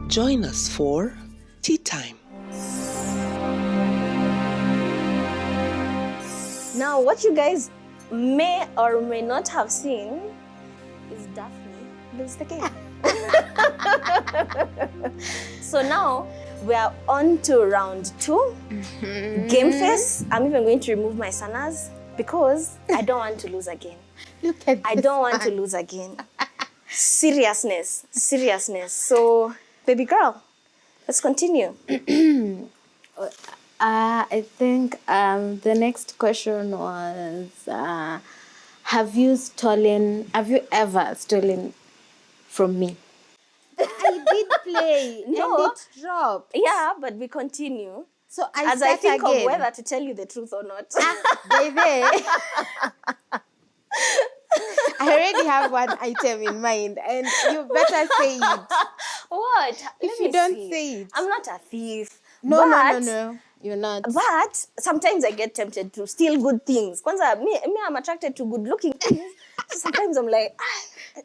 Join us for Tea Time. Now, what you guys may or may not have seen is Daphne lose the game. So now we are on to round 2, game face. I'm even going to remove my sanas because I don't want to lose again. Look at I don't want to lose again. Seriousness. So, baby girl, let's continue. I think the next question was, have you ever stolen from me? I did play No. and it dropped. Yeah, but we continue. So I think of whether to tell you the truth or not. Baby. I already have one item in mind and you better say it. What? If you don't say it. I'm not a thief. No. You're not. But sometimes I get tempted to steal good things. Kwanza, me, I'm attracted to good looking things. So sometimes I'm like,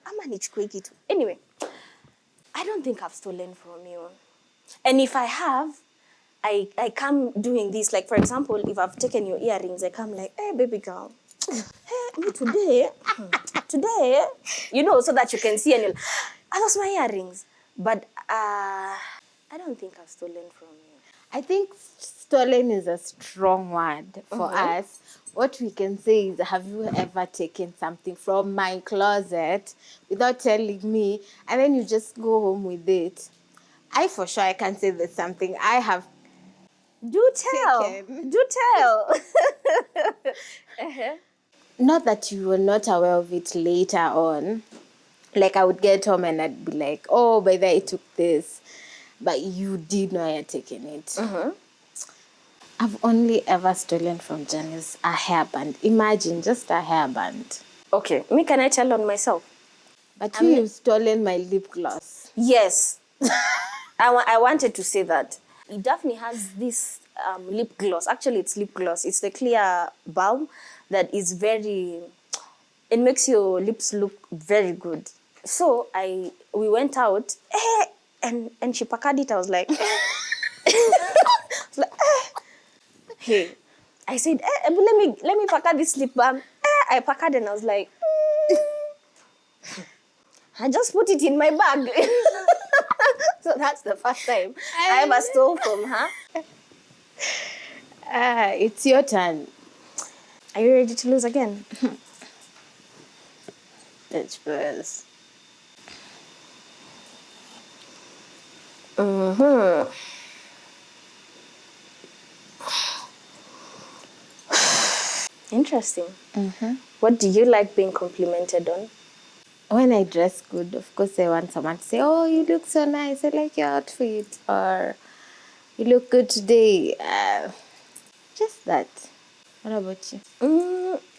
I'm a nichukue kitu. Anyway, I don't think I've stolen from you. And if I have, I come doing this. Like, for example, if I've taken your earrings, I come like, hey, baby girl. Hey, me today, so that you can see and you're like, are those my earrings? But I don't think I've stolen from you. I think stolen is a strong word for us. What we can say is, have you ever taken something from my closet without telling me, and then you just go home with it? I can say there's something I have. Do tell. Not that you were not aware of it later on. Like, I would get home and I'd be like, oh, by the way, I took this. But you did know I had taken it. I've only ever stolen from Janice a hairband. Imagine, just a hairband. Okay, me, can I tell on myself? But you've stolen my lip gloss. Yes. I wanted to say that. Daphne has this lip gloss. Actually, it's lip gloss. It's the clear balm that is it makes your lips look very good. So we went out, and she packed it. I was like, hey. I said, let me pack this lip balm. I packed it and I was like, I just put it in my bag. So that's the first time I ever stole from her. It's your turn. Are you ready to lose again? Let's first. Interesting. What do you like being complimented on? When I dress good, of course, I want someone to say, oh, you look so nice. I like your outfit. Or, you look good today. Just that. What about you?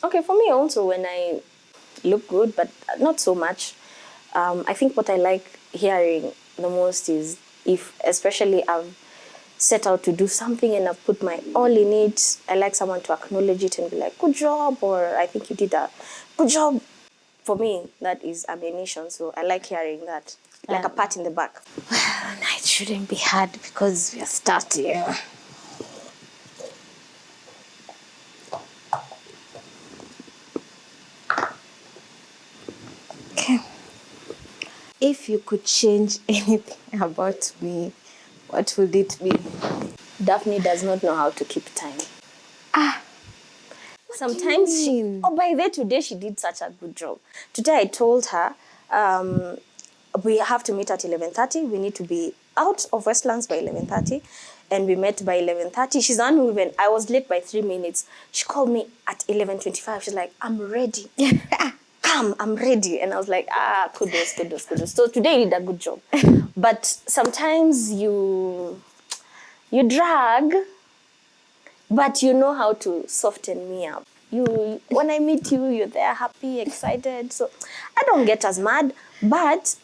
Okay, for me also, when I look good, but not so much. I think what I like hearing the most is especially I've set out to do something and I've put my all in it. I like someone to acknowledge it and be like, good job, or I think you did a good job. For me, that is ammunition, so I like hearing that, like a pat in the back. Well, it shouldn't be hard because we are starting. Okay. If you could change anything about me, what would it be? Daphne does not know how to keep time. Sometimes by the way, today she did such a good job. Today I told her, we have to meet at 11:30. We need to be out of Westlands by 11:30. And we met by 11:30. She's the one who I was late by 3 minutes. She called me at 11:25. She's like, I'm ready. Come, I'm ready. And I was like, kudos. So today you did a good job. But sometimes you drag, but you know how to soften me up. When I meet you, you're there happy, excited. So I don't get as mad, but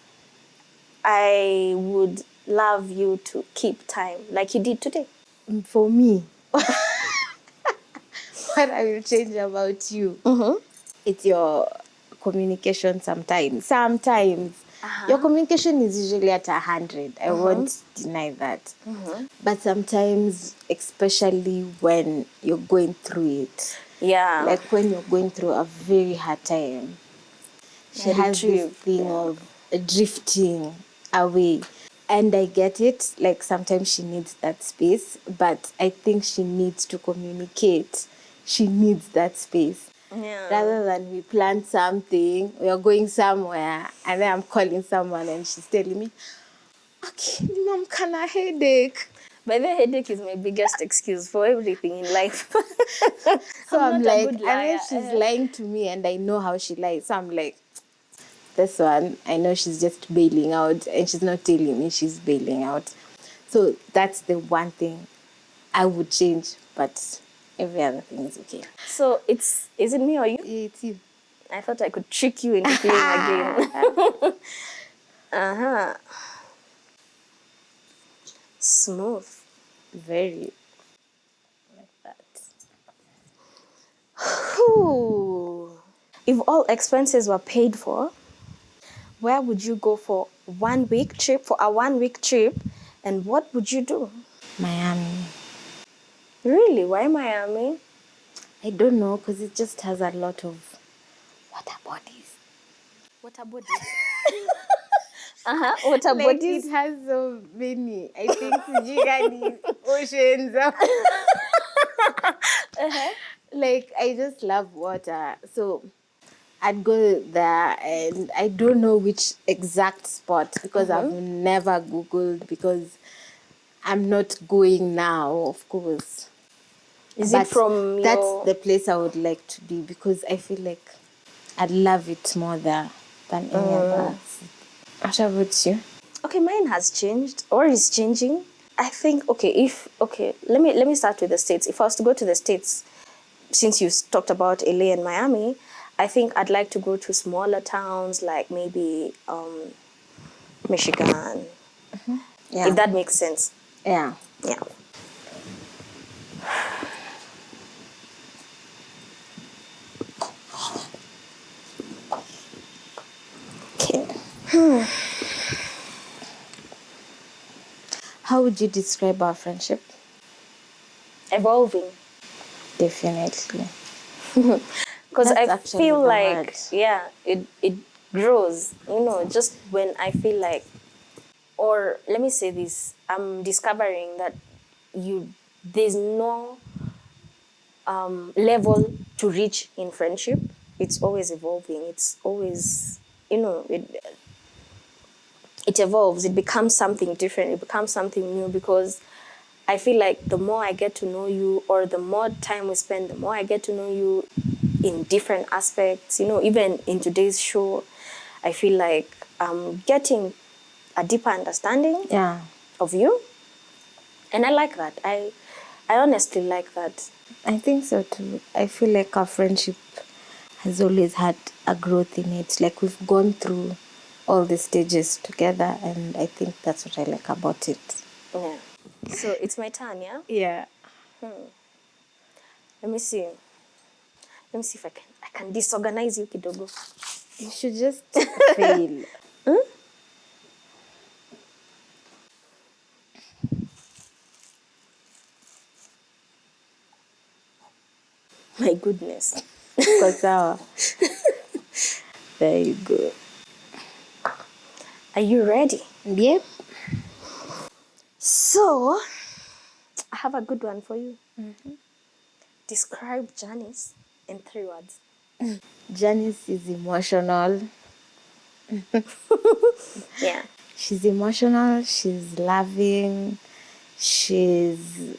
I would love you to keep time like you did today. For me, what I will change about you, it's your communication sometimes. Sometimes Your communication is usually at 100. I won't deny that. But sometimes, especially when you're going through it, Yeah. like when you're going through a very hard time, she has this thing of drifting away. And I get it. Like sometimes she needs that space, but I think she needs to communicate. She needs that space. Yeah. Rather than we plan something, we are going somewhere, and then I'm calling someone and she's telling me, okay, mom, can I headache? But the headache is my biggest excuse for everything in life. So I'm not a like, good and then liar. she's lying to me and I know how she lies. So I'm like, this one, I know she's just bailing out and she's not telling me she's bailing out. So that's the one thing I would change, but every other thing is okay. So is it me or you? Yeah, it's you. I thought I could trick you into playing a game. Smooth. Very like that. Whew. If all expenses were paid for, where would you go for a 1 week trip, and what would you do? Miami. Really? Why Miami? I don't know, because it just has a lot of water bodies. Water bodies. Water Like bodies. it has so many. I think Jenga oceans. Like I just love water. So I'd go there, and I don't know which exact spot because I've never Googled, because I'm not going now, of course. Is But it from that's your... the place I would like to be, because I feel like I'd love it more there than any other. What about you? Okay, mine has changed or is changing. I think let me start with the States. If I was to go to the States, since you talked about LA and Miami, I think I'd like to go to smaller towns like maybe Michigan. Yeah. If that makes sense. Yeah. Yeah. Okay. How would you describe our friendship? Evolving. Definitely. Because I That's actually feel the like, word. yeah, it grows, just when I feel like, or let me say this, I'm discovering that there's no level to reach in friendship. It's always evolving. It's always, it evolves. It becomes something different. It becomes something new, because I feel like the more I get to know you, or the more time we spend, the more I get to know you in different aspects. Even in today's show, I feel like I'm getting a deeper understanding Yeah. of you. And I like that. I honestly like that. I think so too. I feel like our friendship has always had a growth in it. Like we've gone through all the stages together, and I think that's what I like about it. Yeah. So it's my turn, yeah? Yeah. Let me see. Let me see if I can disorganize you kidogo. You should just fail. My goodness. Kosawa. There you go. Are you ready? Yep. So, I have a good one for you. Describe Janice in 3 words. Janice is emotional. Yeah. She's emotional, she's loving, she's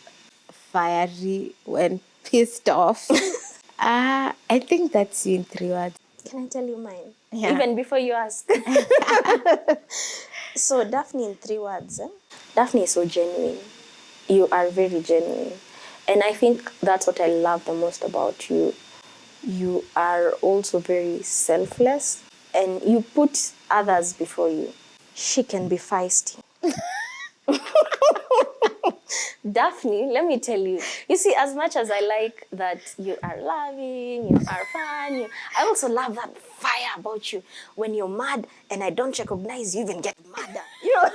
fiery when pissed off. I think that's you in 3 words. Can I tell you mine? Yeah. Even before you ask. So, Daphne in 3 words. Daphne is so genuine. You are very genuine. And I think that's what I love the most about you. You are also very selfless, and you put others before you. She can be feisty. Daphne, let me tell you. You see, as much as I like that you are loving, you are fun, I also love that fire about you. When you're mad and I don't recognize you, even get madder. You know.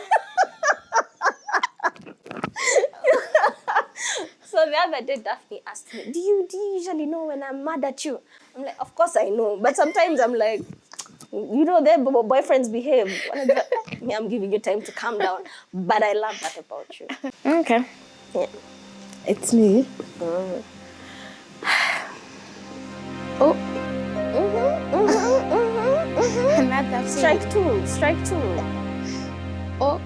So the other day, Daphne asked me, do you usually know when I'm mad at you? I'm like, of course I know. But sometimes I'm like, you know, their boyfriends behave. I'm giving you time to calm down. But I love that about you. Okay. Yeah. It's me. Oh. Another thing. Strike two. Strike two. Oh.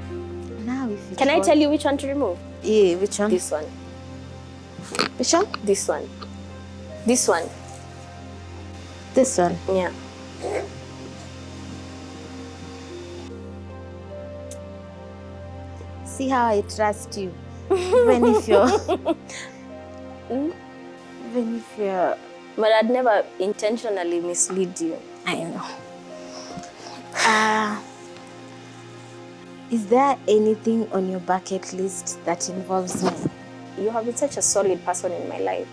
Now if you Can I tell you which one to remove? Yeah, which one? This one. Which one? This one. This one. This one. Yeah. See how I trust you. Even if you're But I'd never intentionally mislead you. I know. Is there anything on your bucket list that involves me? You have been such a solid person in my life.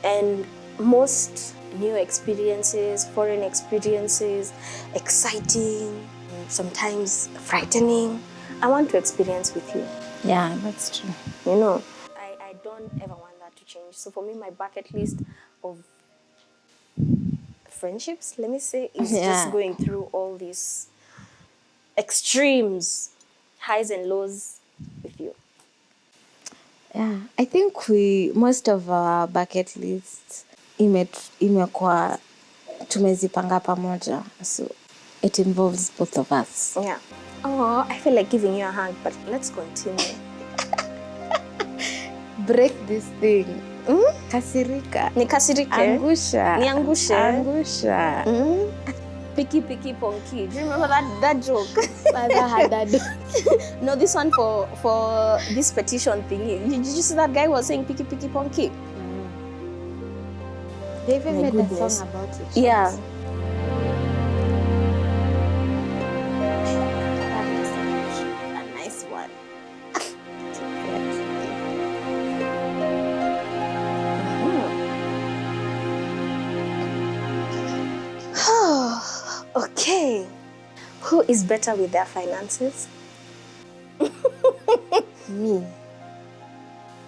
And most new experiences, foreign experiences, exciting, sometimes frightening, I want to experience with you. Yeah, that's true. You know, I don't ever want that to change. So for me, my bucket list of friendships, let me say, is just going through all these extremes, highs and lows with you. Yeah, I think most of our bucket lists imekuwa tumezipanga pamoja, so it involves both of us. Yeah. Oh, I feel like giving you a hug, but let's continue. Break this thing. Kasirika. Nikasirike. Angusha. Niangushe. Angusha. Picky, picky, ponky. Do you remember that joke? Father had that. No, this one for this petition thingy. Did you see that guy was saying picky, picky, ponky? They even My made goodness. a song about it. Yeah. A nice one. Okay. Who is better with their finances? Me.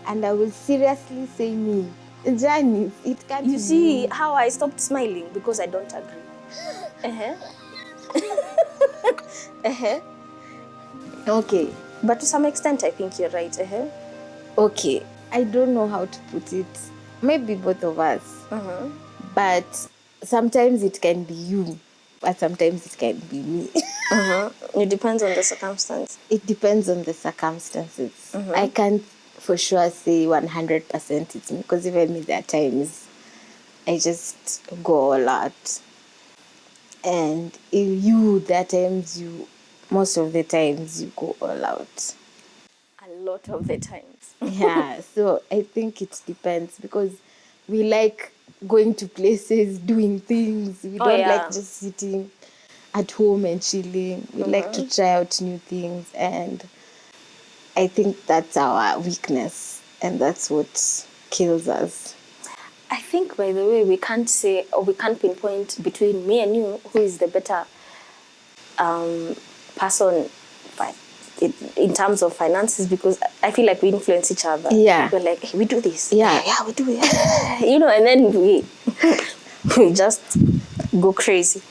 And I will seriously say me. Janice, it can't You be see me. how I stopped smiling because I don't agree. Okay. But to some extent, I think you're right. Okay. I don't know how to put it. Maybe both of us. But sometimes it can be you. But sometimes it can be me. It depends on the circumstance. It depends on the circumstances. I can't for sure say 100% it's me, because even me, there are times I just go all out. And if you, there are times most of the times you go all out. A lot of the times. Yeah, so I think it depends, because we like going to places, doing things. We don't like just sitting at home and chilling. We like to try out new things, and I think that's our weakness, and that's what kills us. I think, by the way, we can't say, or we can't pinpoint between me and you who is the better person in terms of finances, because I feel like we influence each other. Yeah. We're like, hey, we do this. Yeah. Yeah, we do it. You know, and then we just go crazy.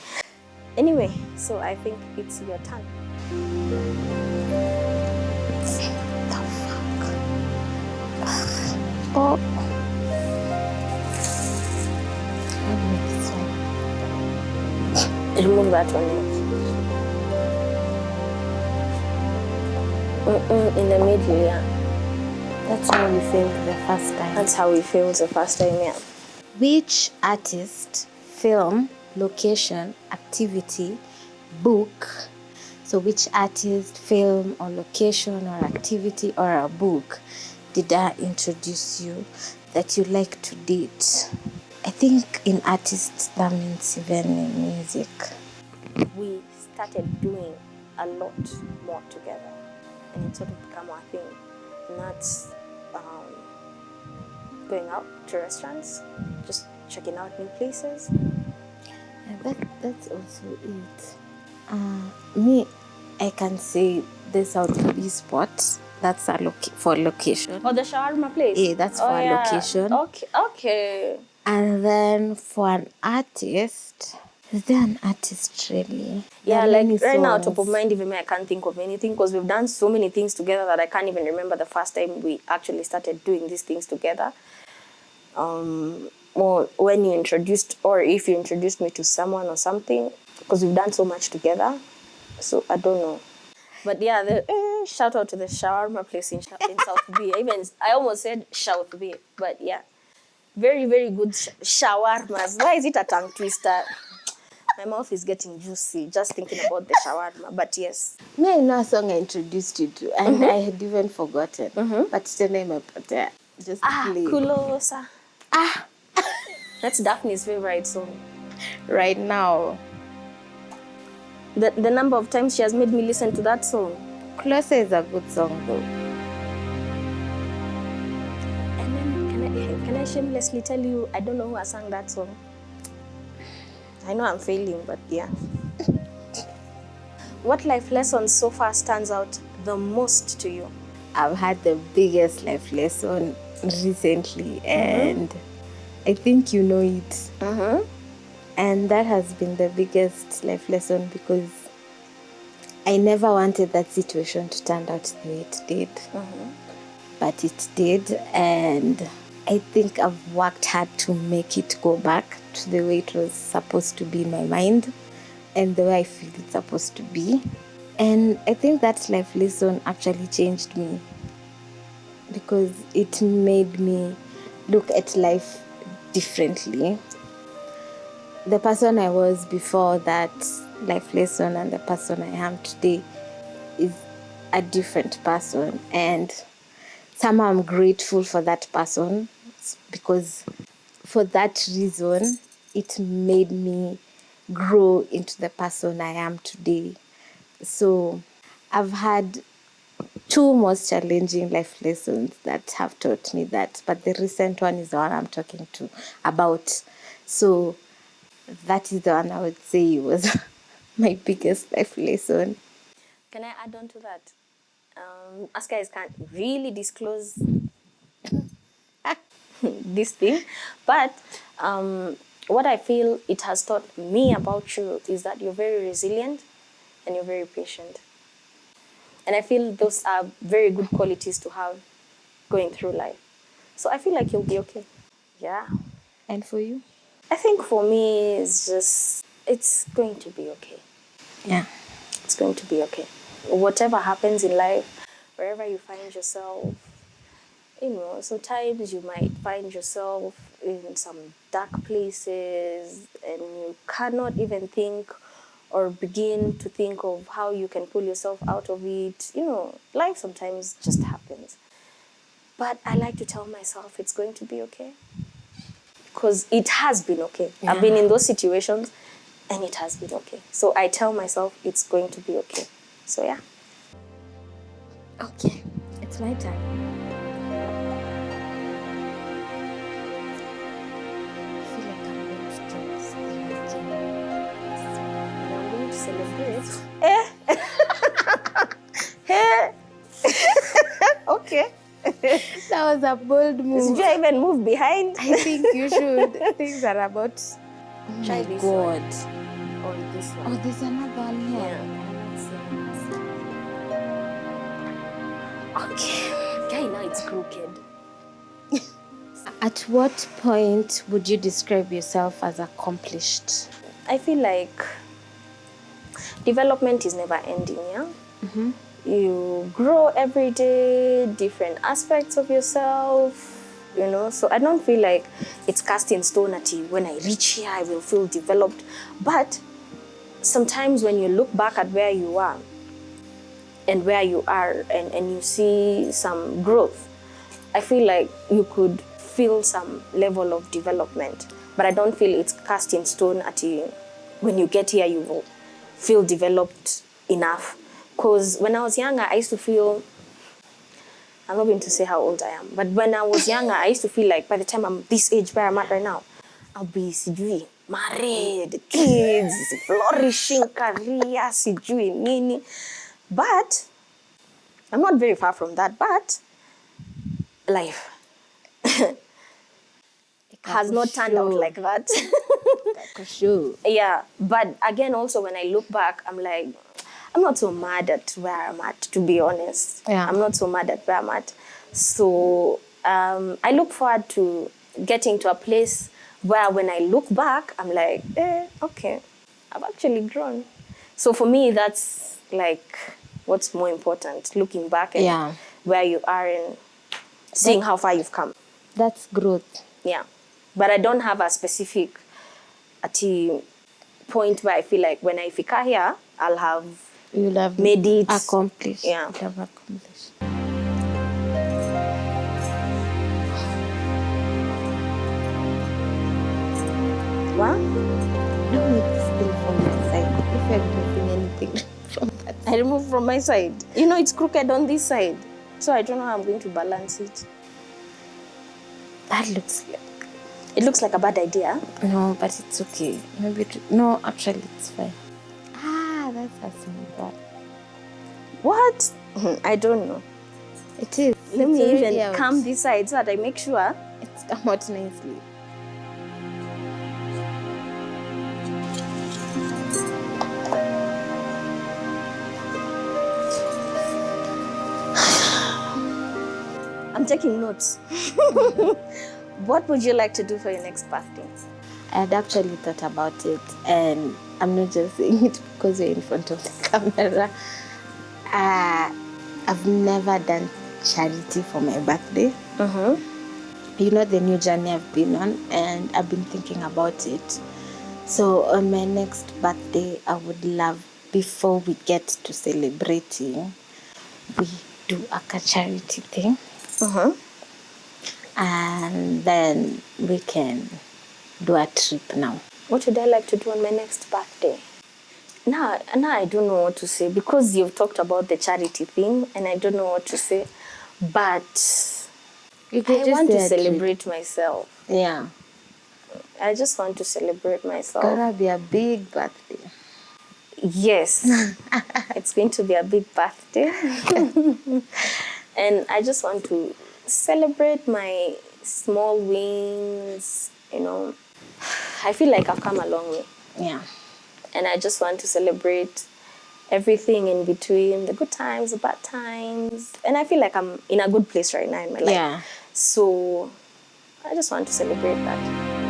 Anyway, so I think it's your turn. Oh. Remove that one. In the middle, yeah. That's how we failed the first time. That's how we failed the first time, yeah. Which artist, film, location, activity, book, so which artist, film, or location, or activity, or a book did I introduce you that you like to date? I think in artists that means even in music. We started doing a lot more together, and it sort of became our thing. And that's going out to restaurants, just checking out new places. That's also it. Me, I can say the South B spot. That's for location. Or the shawarma place? Yeah, that's Oh, for a yeah. location. Okay. And then for an artist, is there an artist really? There Yeah, are many like right now, top of songs. mind, even me, I can't think of anything because we've done so many things together that I can't even remember the first time we actually started doing these things together. Or when you introduced, or if you introduced me to someone or something, because we've done so much together. So I don't know. But yeah, shout out to the shawarma place in South B. I almost said South B, but yeah, very very good shawarmas. Why is it a tongue twister? My mouth is getting juicy just thinking about the shawarma. But yes, Me, I know a song I introduced you to, and I had even forgotten. But today my brother just play Kulosa. That's Daphne's favorite song. right now. The number of times she has made me listen to that song. Closer is a good song though. And then can I shamelessly tell you, I don't know who has sang that song. I know I'm failing, but yeah. What life lessons so far stands out the most to you? I've had the biggest life lesson recently, and I think you know it. And that has been the biggest life lesson because I never wanted that situation to turn out the way it did. But it did, and I think I've worked hard to make it go back to the way it was supposed to be in my mind and the way I feel it's supposed to be. And I think that life lesson actually changed me because it made me look at life differently. The person I was before that life lesson and the person I am today is a different person, and somehow I'm grateful for that person because for that reason it made me grow into the person I am today. So I've had two most challenging life lessons that have taught me that, but the recent one is the one I'm talking to about. So that is the one I would say was my biggest life lesson. Can I add on to that? Us guys can't really disclose this thing, but what I feel it has taught me about you is that you're very resilient and you're very patient. And I feel those are very good qualities to have going through life. So I feel like you'll be okay. Yeah. And for you? I think for me, it's going to be okay. Yeah. It's going to be okay. Whatever happens in life, wherever you find yourself, sometimes you might find yourself in some dark places and you cannot even think or begin to think of how you can pull yourself out of it. Life sometimes just happens. But I like to tell myself it's going to be okay. Because it has been okay. Yeah. I've been in those situations and it has been okay. So I tell myself it's going to be okay. So yeah. Okay, it's my turn. I feel like I'm going to do this thing again. And I'm going to celebrate. Okay. That was a bold move. Should I even move behind? I think you should. Things are about. Oh Try my this God. Or this one. Oh, there's another one here. Okay. Okay, now it's crooked. At what point would you describe yourself as accomplished? I feel like development is never ending, yeah? You grow every day, different aspects of yourself, So I don't feel like it's cast in stone at you. When I reach here, I will feel developed. But sometimes when you look back at where you are and where you are and you see some growth, I feel like you could feel some level of development. But I don't feel it's cast in stone at you. When you get here, you will feel developed enough. Because when I was younger, I used to feel, I'm not going to say how old I am, but when I was younger, I used to feel like by the time I'm this age where I'm at right now, I'll be sijui married, kids, flourishing career, sijui nini. But I'm not very far from that, but life has not turned out like that. For sure. Yeah, but again, also when I look back, I'm like, I'm not so mad at where I'm at, to be honest. Yeah. I'm not so mad at where I'm at. So I look forward to getting to a place where when I look back, I'm like, okay, I've actually grown. So for me, that's like what's more important, looking back and Yeah. where you are and seeing how far you've come. That's growth. Yeah. But I don't have a specific point where I feel like when I fika here, I'll have You'll have made it. accomplished. Yeah. You'll have accomplished. What? Don't make this thing from my side. If you're removing anything from that. I remove from my side. You know, it's crooked on this side. So I don't know how I'm going to balance it. That looks like... It looks like a bad idea. No, but it's okay. Maybe no, actually it's fine. Ah, that's a small. What? I don't know. It is. Let It's me already even out. come this side so that I make sure. It's come out nicely. I'm taking notes. What would you like to do for your next birthday? I had actually thought about it, and I'm not just saying it because you're in front of the camera. I've never done charity for my birthday. You know the new journey I've been on, and I've been thinking about it. So on my next birthday, I would love, before we get to celebrating, we do a charity thing. And then we can do a trip now. What would I like to do on my next birthday? Now I don't know what to say because you've talked about the charity thing and I don't know what to say. But You can I just want do to a trip. celebrate myself. Yeah. I just want to celebrate myself. Gonna be a big birthday. Yes. It's going to be a big birthday. And I just want to celebrate my small wins, you know. I feel like I've come a long way. Yeah. And I just want to celebrate everything in between, the good times, the bad times. And I feel like I'm in a good place right now in my life. Yeah. So I just want to celebrate that.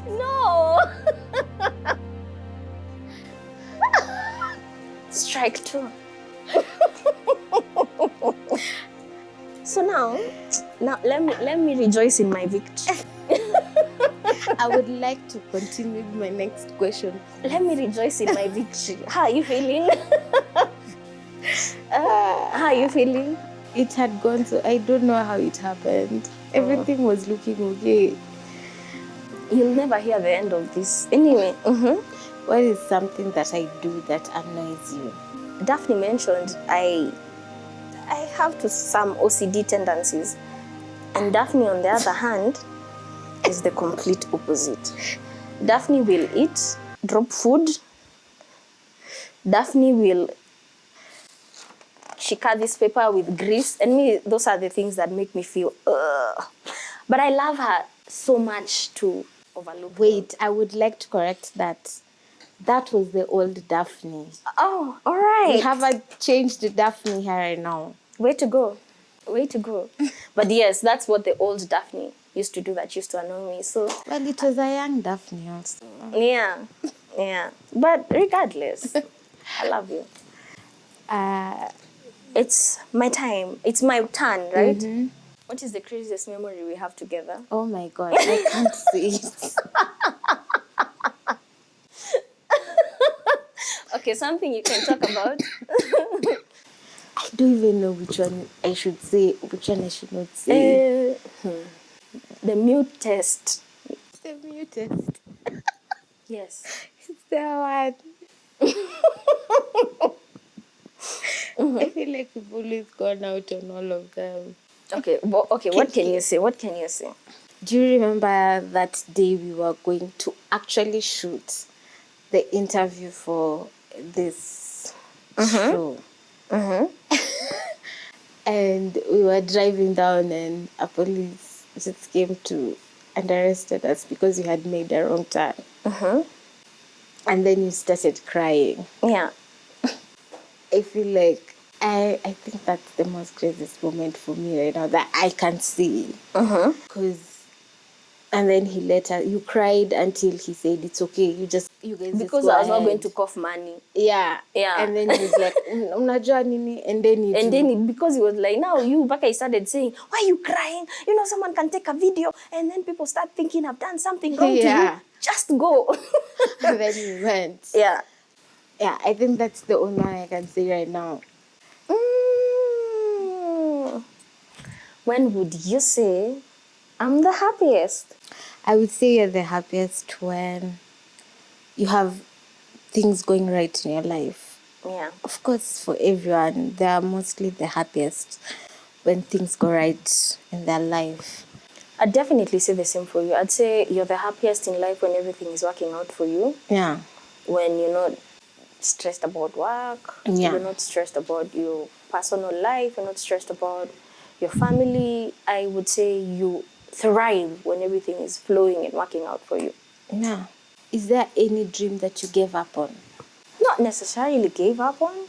No. Strike two. So now let me rejoice in my victory. I would like to continue with my next question. Let me rejoice in my victory. How are you feeling? How are you feeling? It had gone, so I don't know how it happened. Everything was looking okay. You'll never hear the end of this. Anyway. What is something that I do that annoys you? Daphne mentioned I have some OCD tendencies. And Daphne, on the other hand, is the complete opposite. Daphne will eat, drop food. Daphne will cut this paper with grease. And me, those are the things that make me feel, ugh. But I love her so much to overlook. Wait, I would like to correct that. That was the old Daphne. Oh, all right. We haven't changed the Daphne here right now. Way to go. Way to go. But yes, that's what the old Daphne used to do that used to annoy me. So Well, it was a young Daphne also. yeah. Yeah. But regardless, I love you. It's my time. It's my turn, right? What is the craziest memory we have together? Oh my God, I can't see it. Okay, something you can talk about. I don't even know which one I should say, which one I should not say. The mute test. The mute test. Yes. It's that one. I feel like we've always gone out on all of them. Okay. Okay. What can you say? What can you say? Do you remember that day we were going to actually shoot the interview for this show? And we were driving down and a police just came to and arrested us because we had made a wrong turn. And then you started crying. Yeah. I feel like I think that's the most craziest moment for me right now that I can see. Because and then he later you cried until he said it's okay. You guys Because just go I was not ahead. going to cough money. Yeah. Yeah. And then he was like, unajua nini? And then Because he was like, now you back, I started saying, why are you crying? You know, someone can take a video and then people start thinking I've done something wrong to you. Just go. And then we went. Yeah. Yeah, I think that's the only one I can say right now. When would you say I'm the happiest? I would say you're the happiest when you have things going right in your life. Yeah. Of course, for everyone, they are mostly the happiest when things go right in their life. I'd definitely say the same for you. I'd say you're the happiest in life when everything is working out for you. Yeah. When you're not stressed about work. Yeah. You're not stressed about your personal life. You're not stressed about your family. I would say you thrive when everything is flowing and working out for you. Yeah. Is there any dream that you gave up on? Not necessarily gave up on.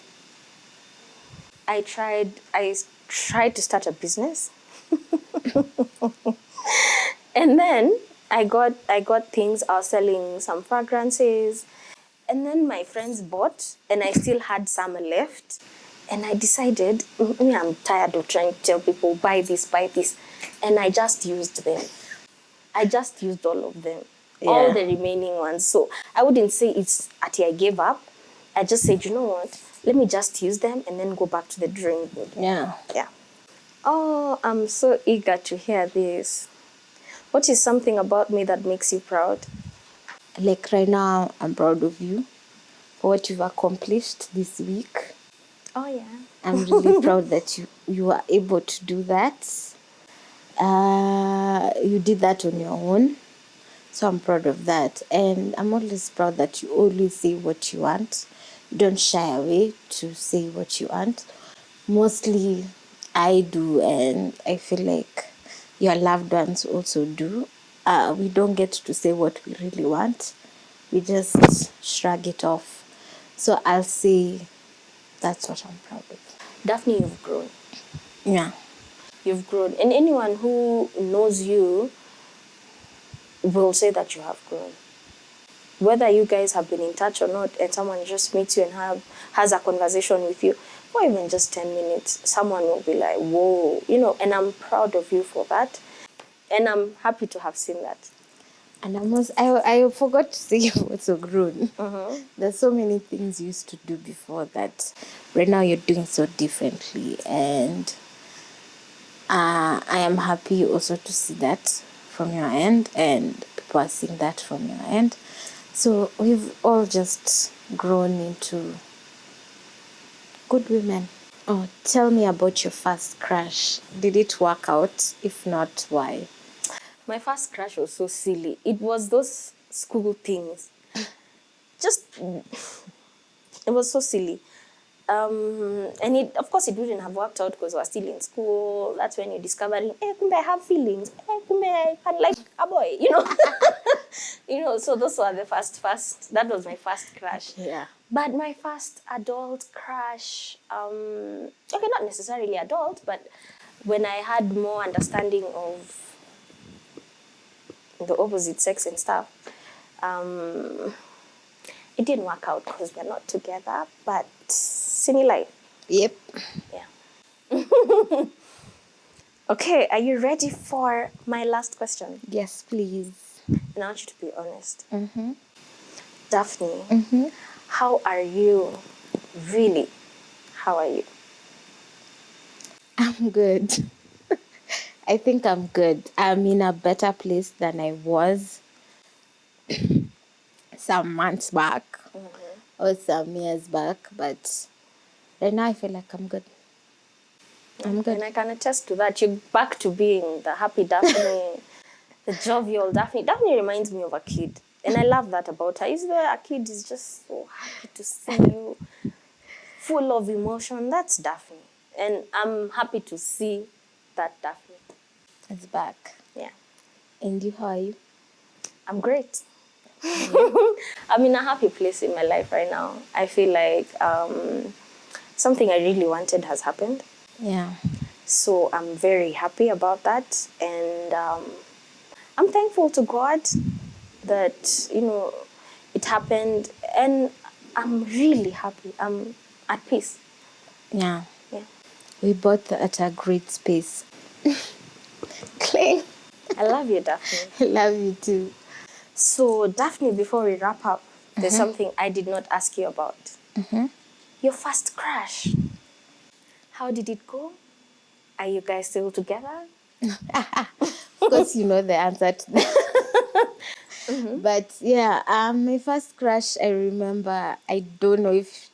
I tried to start a business. And then I got things. I was selling some fragrances. And then my friends bought, and I still had some left. And I decided, I'm tired of trying to tell people, buy this. And I just used them. I just used all of them. Yeah. All the remaining ones. So I wouldn't say it's at I gave up. I just said, you know what? Let me just use them and then go back to the drawing board. Yeah. Yeah. Oh, I'm so eager to hear this. What is something about me that makes you proud? Like right now, I'm proud of you for what you've accomplished this week. Oh, yeah. I'm really proud that you were able to do that. You did that on your own. So I'm proud of that. And I'm always proud that you always say what you want. You don't shy away to say what you want. Mostly I do, and I feel like your loved ones also do. We don't get to say what we really want. We just shrug it off. So I'll say that's what I'm proud of. Daphne, you've grown. Yeah. You've grown. And anyone who knows you will say that you have grown. Whether you guys have been in touch or not, and someone just meets you and has a conversation with you, or even just 10 minutes, someone will be like, whoa, and I'm proud of you for that. And I'm happy to have seen that. And I forgot to say you've also grown. There's so many things you used to do before that right now you're doing so differently. And I am happy also to see that from your end, and people are seeing that from your end. So we've all just grown into good women. Oh, tell me about your first crush. Did it work out? If not, why? My first crush was so silly. It was those school things. It was so silly. And of course, it wouldn't have worked out because we were still in school. That's when you're discovering, kumbe I have feelings. Kumbe I can like a boy, So those were the first, that was my first crush. Yeah. But my first adult crush, okay, not necessarily adult, but when I had more understanding of the opposite sex and stuff, it didn't work out because we're not together, but simi life. Yep. Yeah. Okay, are you ready for my last question? Yes, please. And I want you to be honest. Daphne, how are you? Really, how are you? I'm good. I think I'm good. I'm in a better place than I was some months back or some years back, but right now I feel like I'm good. I'm good. And I can attest to that. You're back to being the happy Daphne, the jovial Daphne. Daphne reminds me of a kid. And I love that about her. Is there a kid is just so happy to see you, full of emotion? That's Daphne. And I'm happy to see that Daphne. It's back. Yeah. And you, how are you? I'm great. I'm in a happy place in my life right now. I feel like something I really wanted has happened. Yeah. So I'm very happy about that. And I'm thankful to God that, it happened. And I'm really happy. I'm at peace. Yeah. Yeah. We both at a great space. Clay. I love you, Daphne. I love you too. So, Daphne, before we wrap up, there's something I did not ask you about. Your first crush. How did it go? Are you guys still together? Of course, you know the answer to that. But yeah, my first crush, I remember, I don't know if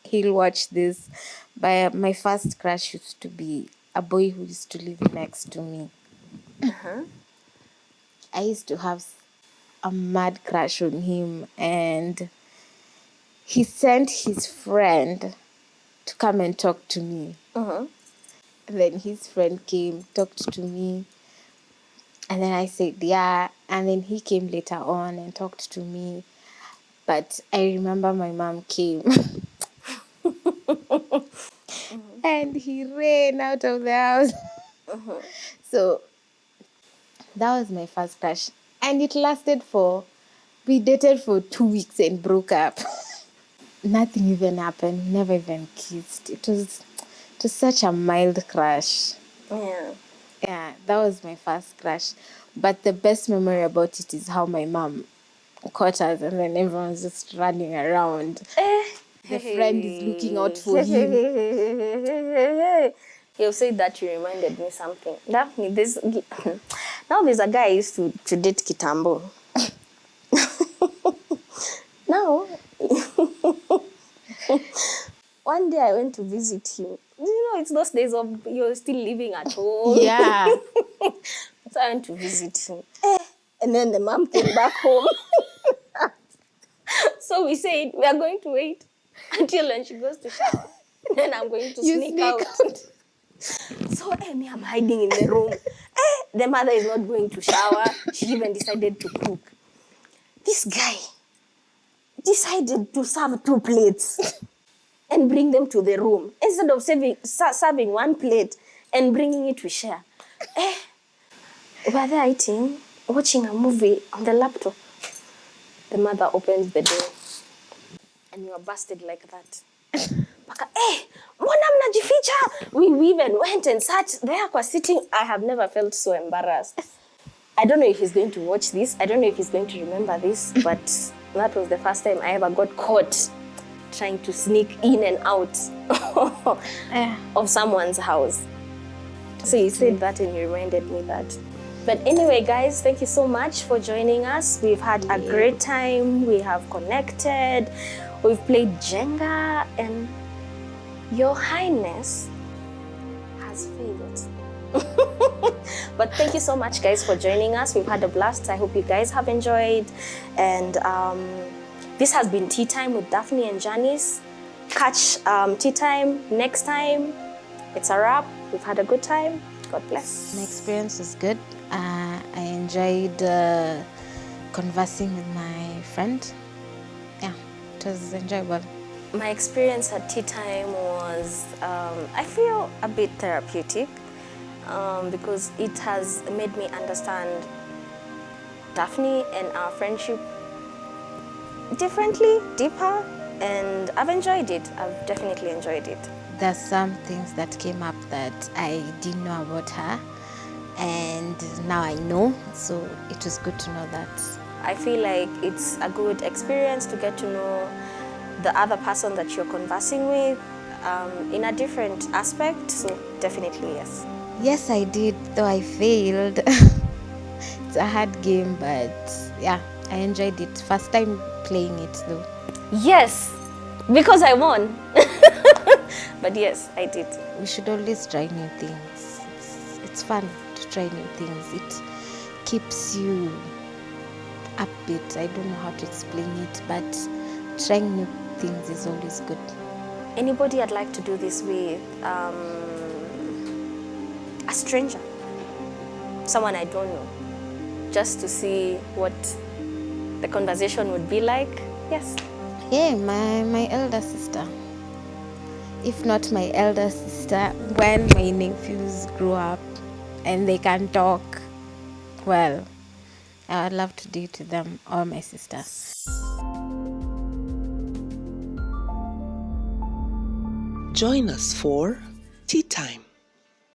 he'll watch this, but my first crush used to be a boy who used to live next to me. I used to have a mad crush on him, and he sent his friend to come and talk to me. Then his friend came, talked to me, and then I said, yeah. And then he came later on and talked to me. But I remember my mom came and he ran out of the house. So that was my first crush. And it lasted we dated for 2 weeks and broke up. Nothing even happened, never even kissed. It was such a mild crush. Yeah. Yeah, that was my first crush. But the best memory about it is how my mom caught us and then everyone's just running around. The friend is looking out for him. You said that you reminded me something. Daphne, now there's a guy I used to date Kitambo. Now, one day I went to visit him. It's those days of you're still living at home. Yeah. So I went to visit him. And then the mom came back home. So we said, we are going to wait until when she goes to shower. Then I'm going to sneak out. So me, I'm hiding in the room. The mother is not going to shower. She even decided to cook. This guy decided to serve 2 plates and bring them to the room instead of serving 1 plate and bringing it to share. We're there eating, watching a movie on the laptop. The mother opens the door and we were busted like that. Mbona mnajificha? We even went and sat there kwa sitting. I have never felt so embarrassed. I don't know if he's going to watch this. I don't know if he's going to remember this, but that was the first time I ever got caught trying to sneak in and out of someone's house. So you said that and you reminded me that. But anyway, guys, thank you so much for joining us. We've had a great time. We have connected. We've played Jenga, and Your Highness has failed. But thank you so much, guys, for joining us. We've had a blast. I hope you guys have enjoyed. And this has been Tea Time with Daphne and Janice. Catch Tea Time next time. It's a wrap. We've had a good time. God bless. My experience was good. I enjoyed conversing with my friend. Yeah, it was enjoyable. My experience at Tea Time was, I feel a bit therapeutic because it has made me understand Daphne and our friendship differently, deeper, and I've enjoyed it. I've definitely enjoyed it. There's some things that came up that I didn't know about her, and now I know, so it was good to know that. I feel like it's a good experience to get to know the other person that you're conversing with. in a different aspect. So definitely yes. Yes, I did, though I failed. It's a hard game, but yeah, I enjoyed it. First time playing it, though. Yes, because I won. But yes, I did. We should always try new things. It's fun to try new things. It keeps you upbeat. I don't know how to explain it, but trying new things is always good. Anybody I'd like to do this with? A stranger, someone I don't know, just to see what the conversation would be like. Yes. Yeah, my elder sister. If not my elder sister, when my nephews grow up and they can talk, well, I would love to do it to them or my sister. Join us for tea time.